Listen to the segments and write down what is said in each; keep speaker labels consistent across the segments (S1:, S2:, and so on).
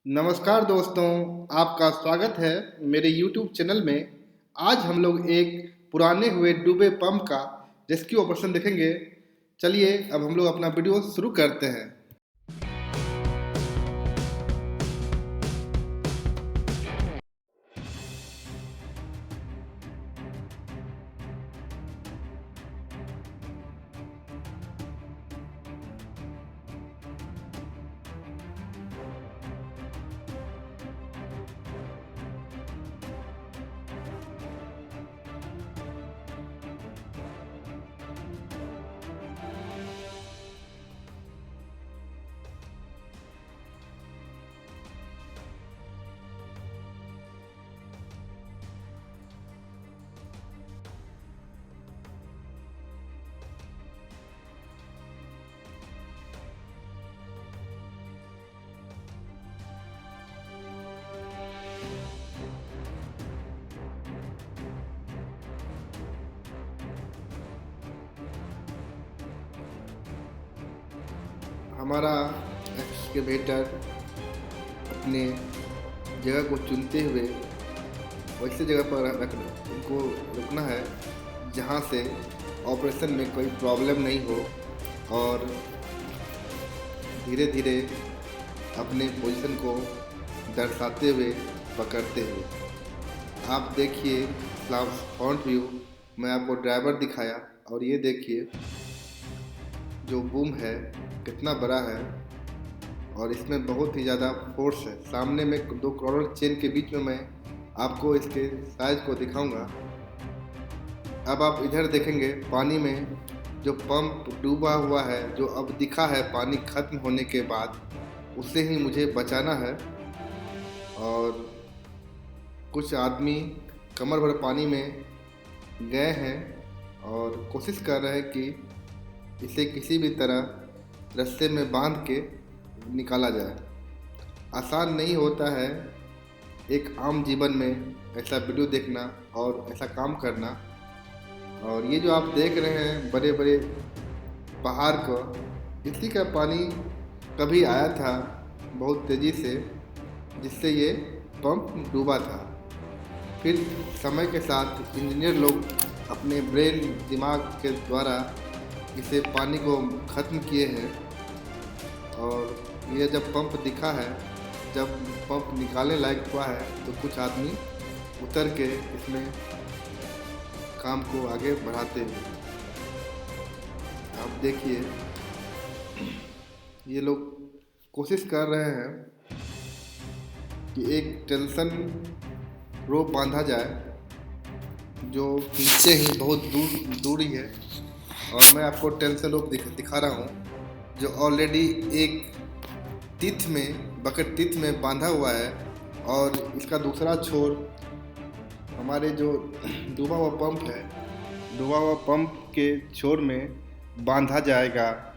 S1: नमस्कार दोस्तों, आपका स्वागत है मेरे YouTube चैनल में। आज हम लोग एक पुराने हुए डूबे पंप का रेस्क्यू ऑपरेशन देखेंगे। चलिए अब हम लोग अपना वीडियो शुरू करते हैं। हमारा एक्सकेवेटर अपने जगह को चुनते हुए वैसे जगह पर उनको रुकना है जहाँ से ऑपरेशन में कोई प्रॉब्लम नहीं हो और धीरे धीरे अपने पोजीशन को दर्शाते हुए पकड़ते हुए। आप देखिए फ्रंट व्यू मैं आपको ड्राइवर दिखाया और ये देखिए जो बूम है कितना बड़ा है और इसमें बहुत ही ज़्यादा फोर्स है। सामने में दो क्रॉलर चेन के बीच में मैं आपको इसके साइज को दिखाऊंगा। अब आप इधर देखेंगे पानी में जो पंप डूबा हुआ है, जो अब दिखा है पानी खत्म होने के बाद, उससे ही मुझे बचाना है। और कुछ आदमी कमर भर पानी में गए हैं और कोशिश कर रहे हैं कि इसे किसी भी तरह रस्से में बांध के निकाला जाए। आसान नहीं होता है एक आम जीवन में ऐसा वीडियो देखना और ऐसा काम करना। और ये जो आप देख रहे हैं बड़े बड़े पहाड़ को, इसी का पानी कभी आया था बहुत तेज़ी से, जिससे ये पंप डूबा था। फिर समय के साथ इंजीनियर लोग अपने ब्रेन दिमाग के द्वारा इसे पानी को ख़त्म किए हैं। और ये जब पंप दिखा है, जब पंप निकालने लायक हुआ है, तो कुछ आदमी उतर के इसमें काम को आगे बढ़ाते हैं। आप देखिए ये लोग कोशिश कर रहे हैं कि एक टेंशन रोप बांधा जाए जो नीचे ही बहुत दूरी है। और मैं आपको टेंशन रोप दिखा रहा हूँ जो ऑलरेडी एक बकेट टिथ में बांधा हुआ है और इसका दूसरा छोर हमारे जो डूबा हुआ पंप है, डूबा हुआ पंप के छोर में बांधा जाएगा।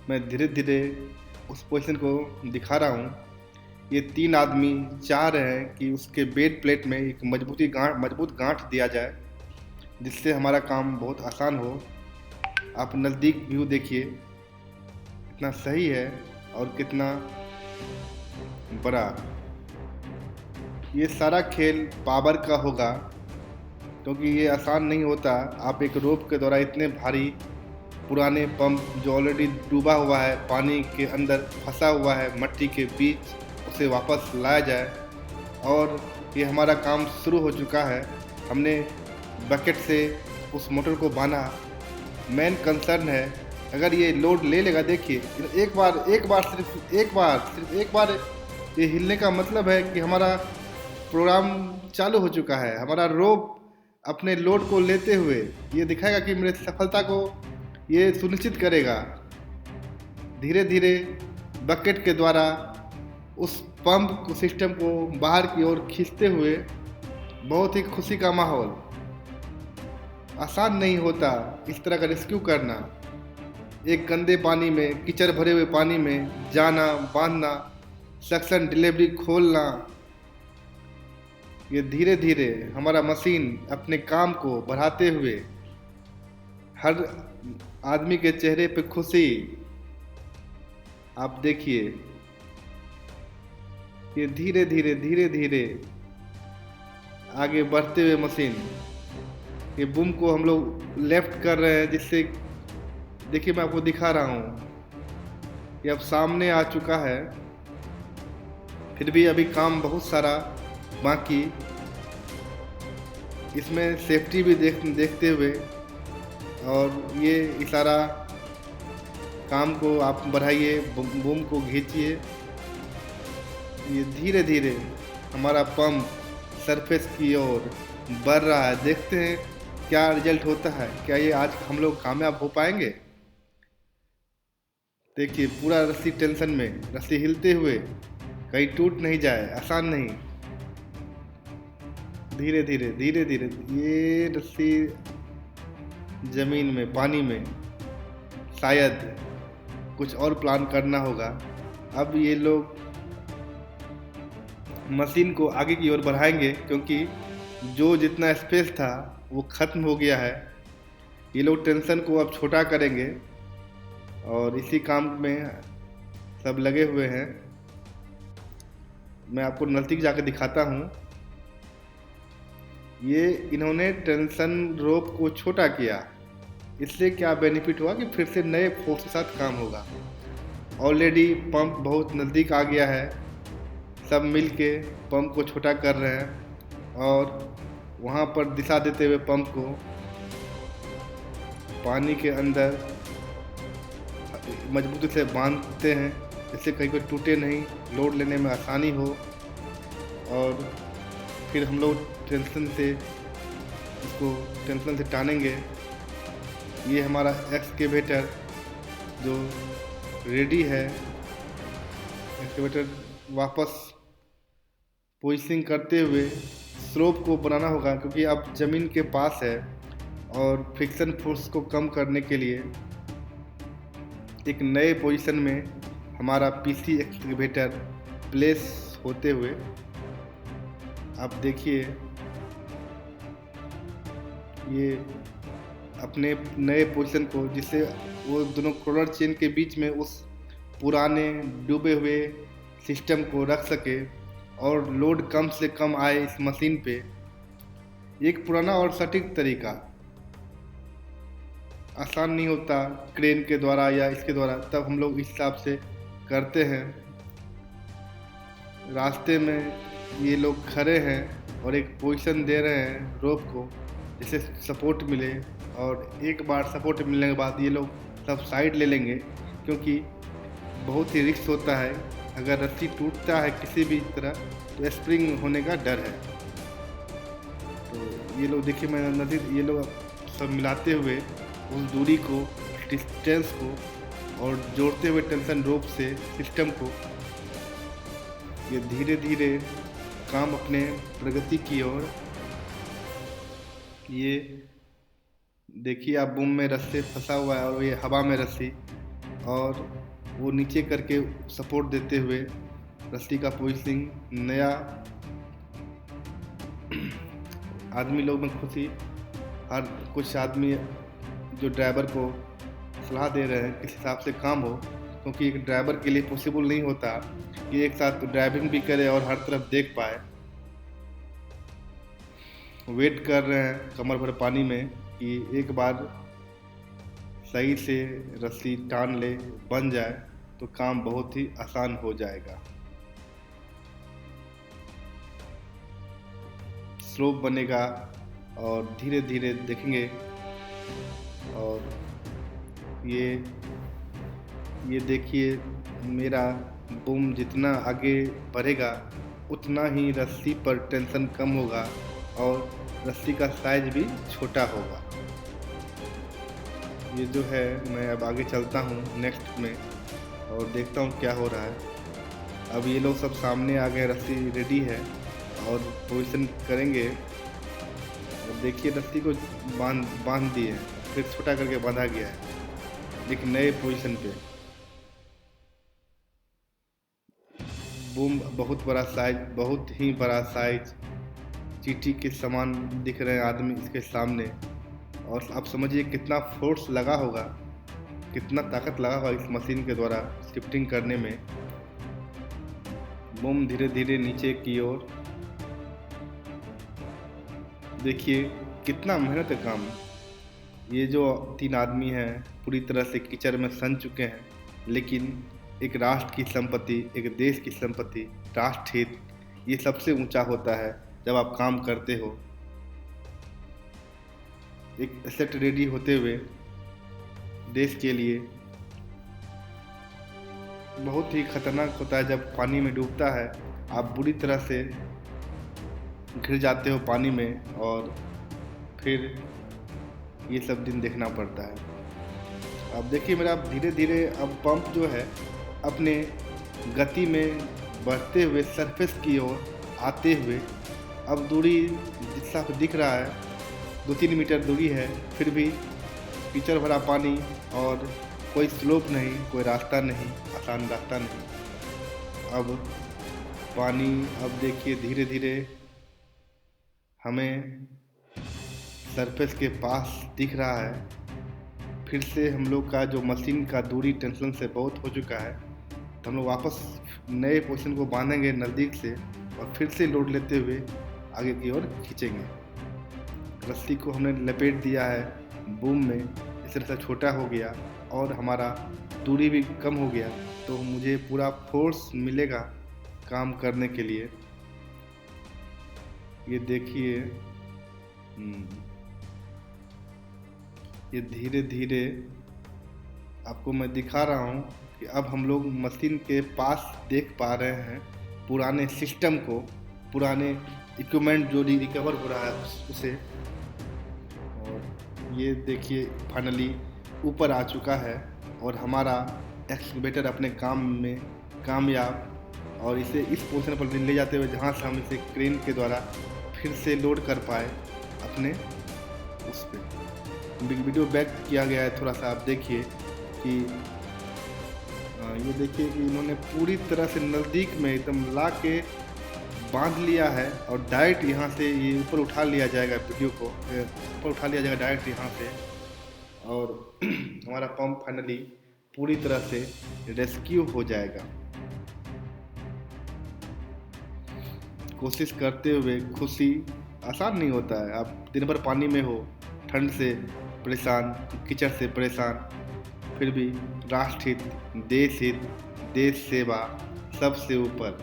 S1: मैं धीरे धीरे उस पोजीशन को दिखा रहा हूँ। ये तीन आदमी चाह रहे हैं कि उसके बेड प्लेट में एक मजबूत गांठ दिया जाए, जिससे हमारा काम बहुत आसान हो। आप नज़दीक व्यू देखिए कितना सही है और कितना बड़ा। ये सारा खेल पावर का होगा, क्योंकि ये आसान नहीं होता। आप एक रोप के द्वारा इतने भारी पुराने पंप जो ऑलरेडी डूबा हुआ है, पानी के अंदर फंसा हुआ है मट्टी के बीच, उसे वापस लाया जाए। और ये हमारा काम शुरू हो चुका है। हमने बकेट से उस मोटर को बांधा। मेन कंसर्न है अगर ये लोड ले लेगा। देखिए सिर्फ एक बार ये हिलने का मतलब है कि हमारा प्रोग्राम चालू हो चुका है। हमारा रोप अपने लोड को लेते हुए ये दिखाएगा कि मेरे सफलता को ये सुनिश्चित करेगा। धीरे धीरे बकेट के द्वारा उस पंप को सिस्टम को बाहर की ओर खींचते हुए बहुत ही खुशी का माहौल। आसान नहीं होता इस तरह का रेस्क्यू करना। एक गंदे पानी में, कीचड़ भरे हुए पानी में जाना, बांधना, सक्शन डिलीवरी खोलना। ये धीरे धीरे हमारा मशीन अपने काम को बढ़ाते हुए हर आदमी के चेहरे पे खुशी। आप देखिए ये धीरे धीरे धीरे धीरे आगे बढ़ते हुए मशीन, ये बूम को हम लोग लेफ्ट कर रहे हैं, जिससे देखिए मैं आपको दिखा रहा हूँ ये अब सामने आ चुका है। फिर भी अभी काम बहुत सारा बाकी, इसमें सेफ्टी भी देखते हुए और ये इशारा काम को आप बढ़ाइए, बूम को खींचिए। ये धीरे धीरे हमारा पंप सरफेस की ओर बढ़ रहा है। देखते हैं क्या रिजल्ट होता है, क्या ये आज हम लोग कामयाब हो पाएंगे। देखिए पूरा रस्सी टेंशन में, रस्सी हिलते हुए, कहीं टूट नहीं जाए, आसान नहीं। धीरे धीरे धीरे धीरे ये रस्सी जमीन में, पानी में, शायद कुछ और प्लान करना होगा। अब ये लोग मशीन को आगे की ओर बढ़ाएंगे, क्योंकि जो जितना स्पेस था वो ख़त्म हो गया है। ये लोग टेंशन को अब छोटा करेंगे और इसी काम में सब लगे हुए हैं। मैं आपको नज़दीक जाकर दिखाता हूँ। ये इन्होंने टेंशन रोप को छोटा किया, इससे क्या बेनिफिट हुआ कि फिर से नए फोर्स के साथ काम होगा। ऑलरेडी पंप बहुत नज़दीक आ गया है, सब मिल के पंप को छोटा कर रहे हैं और वहाँ पर दिशा देते हुए पंप को पानी के अंदर मजबूती से बांधते हैं, जिससे कहीं कोई टूटे नहीं, लोड लेने में आसानी हो। और फिर हम लोग टेंशन से टानेंगे। ये हमारा एक्सकेवेटर जो रेडी है, एक्सकेवेटर वापस पोजिशनिंग करते हुए स्लोप को बनाना होगा, क्योंकि अब ज़मीन के पास है और फ्रिक्शन फोर्स को कम करने के लिए एक नए पोजीशन में हमारा पीसी एक्सकेवेटर प्लेस होते हुए, आप देखिए ये अपने नए पोजीशन को, जिससे वो दोनों क्रोलर चेन के बीच में उस पुराने डूबे हुए सिस्टम को रख सके और लोड कम से कम आए इस मशीन पे। एक पुराना और सटीक तरीका, आसान नहीं होता क्रेन के द्वारा या इसके द्वारा, तब हम लोग इस हिसाब से करते हैं। रास्ते में ये लोग खड़े हैं और एक पोजीशन दे रहे हैं रोप को, जिससे सपोर्ट मिले। और एक बार सपोर्ट मिलने के बाद ये लोग सब साइड ले लेंगे, क्योंकि बहुत ही रिस्क होता है। अगर रस्सी टूटता है किसी भी तरह तो स्प्रिंग होने का डर है। तो ये लोग देखिए, मैं नज़दीक ये लोग सब मिलाते हुए उस दूरी को, डिस्टेंस को और जोड़ते हुए टेंशन रोप से सिस्टम को, ये धीरे धीरे काम अपने प्रगति की ओर। ये देखिए आप बूम में रस्सी फंसा हुआ है और ये हवा में रस्सी, और वो नीचे करके सपोर्ट देते हुए रस्सी का पोजिशनिंग नया। आदमी लोग में खुशी, हर कुछ आदमी जो ड्राइवर को सलाह दे रहे हैं किस हिसाब से काम हो, क्योंकि एक ड्राइवर के लिए पॉसिबल नहीं होता कि एक साथ ड्राइविंग भी करे और हर तरफ देख पाए। वेट कर रहे हैं कमर भर पानी में कि एक बार सही से रस्सी टान ले, बन जाए तो काम बहुत ही आसान हो जाएगा। स्लोप बनेगा और धीरे धीरे देखेंगे। और ये देखिए, मेरा बूम जितना आगे बढ़ेगा उतना ही रस्सी पर टेंशन कम होगा और रस्सी का साइज भी छोटा होगा। ये जो है, मैं अब आगे चलता हूँ नेक्स्ट में और देखता हूँ क्या हो रहा है। अब ये लोग सब सामने आ गए, रस्सी रेडी है और पोजीशन करेंगे। और देखिए रस्सी को बांध दिए, फिर छोटा करके बांधा गया है एक नए पोजीशन पे। बूम बहुत बड़ा साइज, बहुत ही बड़ा साइज, चींटी के समान दिख रहे हैं आदमी इसके सामने। और आप समझिए कितना फोर्स लगा होगा, कितना ताकत लगा होगा इस मशीन के द्वारा शिफ्टिंग करने में। बूम धीरे धीरे नीचे की ओर। देखिए कितना मेहनत का काम है। ये जो 3 आदमी हैं पूरी तरह से कीचड़ में सन चुके हैं, लेकिन एक राष्ट्र की संपत्ति, एक देश की संपत्ति, राष्ट्र हित, ये सबसे ऊंचा होता है जब आप काम करते हो। एक एसेट रेडी होते हुए देश के लिए बहुत ही खतरनाक होता है। जब पानी में डूबता है आप बुरी तरह से घिर जाते हो पानी में, और फिर ये सब दिन देखना पड़ता है। अब देखिए मेरा धीरे धीरे अब पंप जो है अपने गति में बढ़ते हुए सरफेस की ओर आते हुए, अब दूरी जिस साफ दिख रहा है 2-3 मीटर दूरी है, फिर भी कीचड़ भरा पानी और कोई स्लोप नहीं, कोई रास्ता नहीं, आसान रास्ता नहीं। अब पानी अब देखिए धीरे धीरे हमें सरफेस के पास दिख रहा है। फिर से हम लोग का जो मशीन का दूरी टेंशन से बहुत हो चुका है, तो हम लोग वापस नए पोर्शन को बांधेंगे नज़दीक से और फिर से लोड लेते हुए आगे की ओर खींचेंगे। रस्सी को हमने लपेट दिया है बूम में, इस तरह से छोटा हो गया और हमारा दूरी भी कम हो गया, तो मुझे पूरा फोर्स मिलेगा काम करने के लिए। ये देखिए ये धीरे धीरे आपको मैं दिखा रहा हूँ कि अब हम लोग मशीन के पास देख पा रहे हैं पुराने सिस्टम को, पुराने इक्विपमेंट जो रिकवर हो रहा है उसे। और ये देखिए फाइनली ऊपर आ चुका है और हमारा एक्सकवेटर अपने काम में कामयाब, और इसे इस पोजीशन पर ले जाते हुए जहाँ से हम इसे क्रेन के द्वारा फिर से लोड कर पाए अपने उस पर। वीडियो बैक किया गया है थोड़ा सा, आप देखिए कि ये देखिए कि इन्होंने पूरी तरह से नज़दीक में एकदम ला के बांध लिया है और डायरेक्ट यहाँ से ये ऊपर उठा लिया जाएगा, वीडियो को ऊपर उठा लिया जाएगा डायरेक्ट यहाँ से, और हमारा पंप फाइनली पूरी तरह से रेस्क्यू हो जाएगा। कोशिश करते हुए खुशी आसान नहीं होता है। आप दिन भर पानी में हो, ठंड से परेशान, कीचड़ से परेशान, फिर भी राष्ट्र हित, देश सेवा सबसे ऊपर।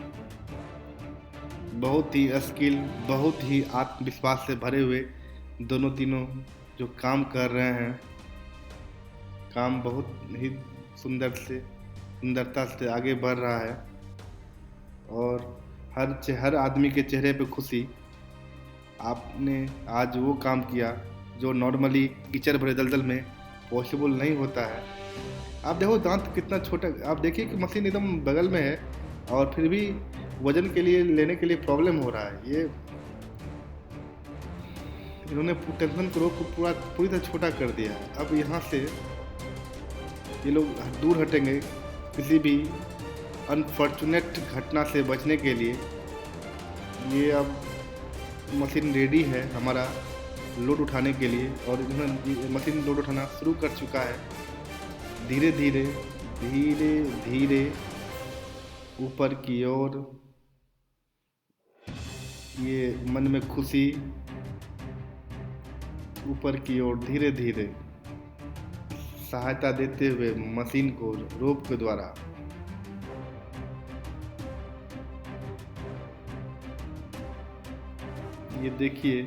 S1: बहुत ही स्किल, बहुत ही आत्मविश्वास से भरे हुए दोनों तीनों जो काम कर रहे हैं, काम बहुत ही सुंदरता से आगे बढ़ रहा है और हर आदमी के चेहरे पे खुशी। आपने आज वो काम किया जो नॉर्मली कीचड़ भरे दलदल में पॉसिबल नहीं होता है। आप देखो दांत कितना छोटा, आप देखिए कि मशीन एकदम बगल में है और फिर भी वजन के लिए लेने के लिए प्रॉब्लम हो रहा है। ये इन्होंने टेंशन को पूरी तरह छोटा कर दिया है। अब यहाँ से ये लोग दूर हटेंगे किसी भी अनफॉर्चुनेट घटना से बचने के लिए। ये अब मशीन रेडी है हमारा लोड उठाने के लिए, और इन्होंने मशीन लोड उठाना शुरू कर चुका है। धीरे धीरे धीरे धीरे ऊपर की ओर, ये मन में खुशी, ऊपर की ओर धीरे धीरे सहायता देते हुए मशीन को रोप के द्वारा। ये देखिए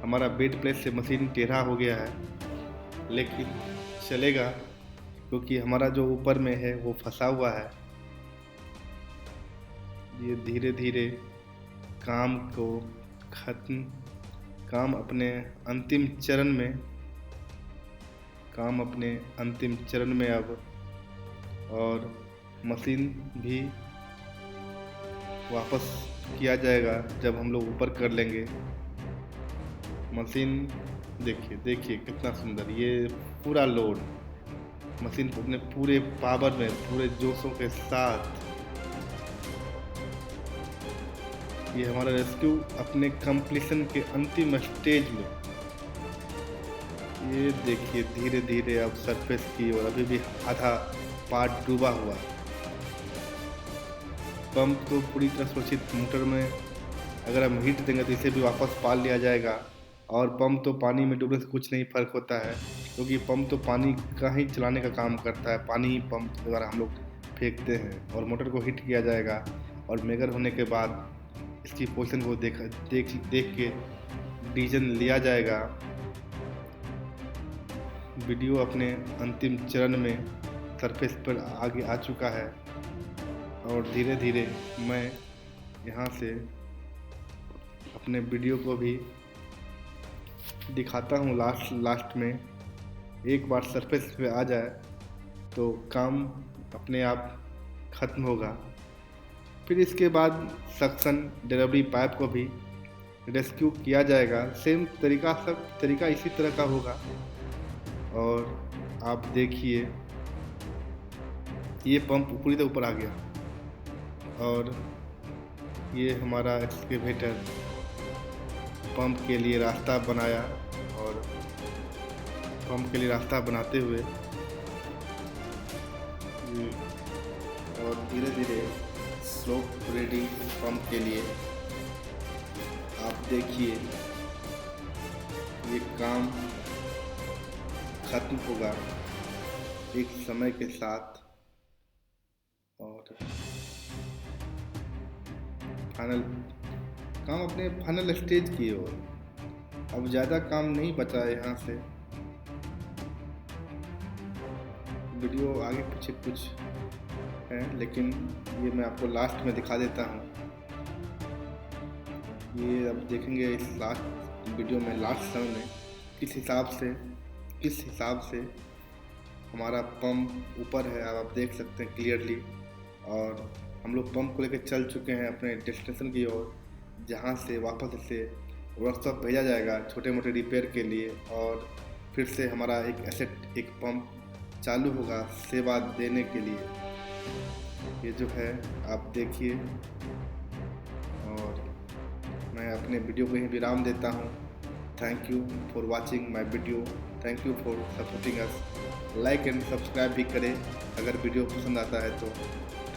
S1: हमारा बेड प्लेस से मशीन टेढ़ा हो गया है, लेकिन चलेगा क्योंकि हमारा जो ऊपर में है वो फंसा हुआ है। ये धीरे धीरे काम अपने अंतिम चरण में अब, और मशीन भी वापस किया जाएगा जब हम लोग ऊपर कर लेंगे। मशीन देखिए कितना सुंदर, ये पूरा लोड मशीन अपने पूरे पावर में, पूरे जोशों के साथ ये हमारा रेस्क्यू अपने कंप्लीशन के अंतिम स्टेज में। ये देखिए धीरे धीरे अब सरफेस की, और अभी भी आधा पार्ट डूबा हुआ, पंप तो पूरी तरह सुरक्षित, मोटर में अगर हम हीट देंगे तो इसे भी वापस पाल लिया जाएगा। और पंप तो पानी में डूबने से कुछ नहीं फ़र्क होता है, क्योंकि पंप तो पानी का ही चलाने का काम करता है, पानी ही पंप के द्वारा हम लोग फेंकते हैं। और मोटर को हीट किया जाएगा और मेगर होने के बाद इसकी पोजीशन को देख के डिसीजन लिया जाएगा। वीडियो अपने अंतिम चरण में सरफेस पर आगे आ चुका है और धीरे धीरे मैं यहाँ से अपने वीडियो को भी दिखाता हूँ। लास्ट में एक बार सरफेस पे आ जाए तो काम अपने आप ख़त्म होगा। फिर इसके बाद सक्शन डिलीवरी पाइप को भी रेस्क्यू किया जाएगा। सेम तरीका इसी तरह का होगा। और आप देखिए ये पंप पूरी तरह ऊपर आ गया और ये हमारा एक्सकेवेटर पंप के लिए रास्ता बनाया और पंप के लिए रास्ता बनाते हुए और धीरे धीरे स्लोप रेडी पंप के लिए आप देखिए ये काम ख़त्म होगा एक समय के साथ। और काम अपने फाइनल स्टेज की ओर, अब ज़्यादा काम नहीं बचा है। यहाँ से वीडियो आगे पीछे कुछ है, लेकिन ये मैं आपको लास्ट में दिखा देता हूँ। ये अब देखेंगे इस लास्ट वीडियो में, लास्ट समय में किस हिसाब से हमारा पंप ऊपर है, अब आप देख सकते हैं क्लियरली। और हम लोग पंप को लेकर चल चुके हैं अपने डेस्टिनेशन की ओर, जहाँ से वापस इसे वर्कशॉप भेजा जाएगा छोटे मोटे रिपेयर के लिए। और फिर से हमारा एक पंप चालू होगा सेवा देने के लिए। ये जो है आप देखिए। और मैं अपने वीडियो को ही विराम देता हूँ। Thank you for watching my video, thank you for supporting us. Like and subscribe भी करें अगर वीडियो पसंद आता है तो।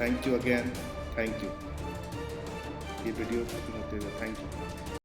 S1: Thank you again, thank you. ये वीडियो खत्म होते हुए थैंक यू।